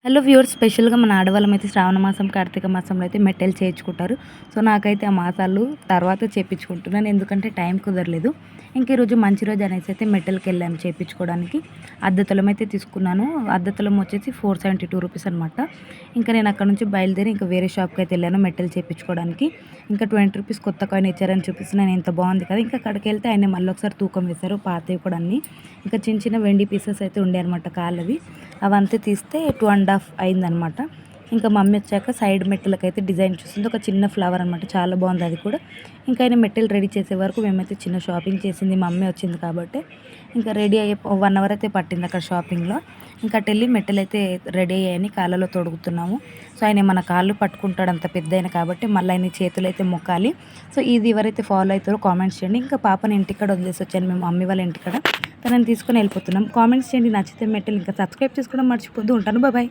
Hello viewers, స్పెషల్‌గా మన ఆడవాళ్ళమైతే శ్రావణ మాసం, కార్తీక మాసంలో అయితే మెట్టెలు చేయించుకుంటారు. సో, నాకైతే ఆ మాసాలు తర్వాత చేపించుకుంటున్నాను. ఎందుకంటే టైం కుదరలేదు. ఇంక ఈరోజు మంచి రోజు అనేసి అయితే మెట్టెలకెళ్ళాను చేపించుకోవడానికి. అద్దె తులం అయితే తీసుకున్నాను. అద్దె తులం వచ్చేసి 472 రూపీస్ అనమాట. ఇంకా నేను అక్కడి నుంచి బయలుదేరి ఇంకా వేరే షాప్‌కైతే వెళ్ళాను మెట్టెలు చేపించుకోవడానికి. ఇంకా 20 రూపీస్ కొత్త కాయిన్ ఇచ్చారని చూపిస్తున్నాను. ఎంత బాగుంది కదా! ఇంకా అక్కడికెళ్తే ఆయన మళ్ళీ ఒకసారి తూకం వేశారు. పాతవి కూడా అన్నీ. ఇంకా చిన్న చిన్న వెండి పీసెస్ అయితే ఉండేయన్నమాట కాళ్ళవి. అవంతా తీస్తే 2½ అయిందనమాట. ఇంకా మమ్మీ వచ్చాక సైడ్ మెట్టెలకైతే డిజైన్ చూస్తుంది. ఒక చిన్న ఫ్లవర్ అనమాట. చాలా బాగుంది అది కూడా. ఇంకా ఆయన మెట్టెలు రెడీ చేసే వరకు మేమైతే చిన్న షాపింగ్ చేసింది. మమ్మీ వచ్చింది కాబట్టి ఇంకా రెడీ అయ్యే 1 అవర్ అయితే పట్టింది అక్కడ షాపింగ్‌లో. ఇంకా అటెళ్ళి మెట్టెలైతే రెడీ అయ్యాయని కాళ్ళలో తొడుగుతున్నాము. సో, ఆయన మన కాళ్ళు పట్టుకుంటాడు అంత పెద్దాయన కాబట్టి మళ్ళీ ఆయన చేతులైతే మొక్కాలి. సో, ఇది ఎవరైతే ఫాలో అవుతారో కామెంట్స్ చేయండి. ఇంకా పాపని ఇంటికాడ వదిలేసి వచ్చాను మేము మమ్మీ వాళ్ళ ఇంటికాడ. తనని తీసుకొని వెళ్ళిపోతున్నాం. కామెంట్స్ చేయండి, నచ్చితే మెట్టెలు ఇంకా సబ్స్క్రైబ్ చేసుకోవడం మర్చిపోద్దు. ఉంటాను. బాయ్.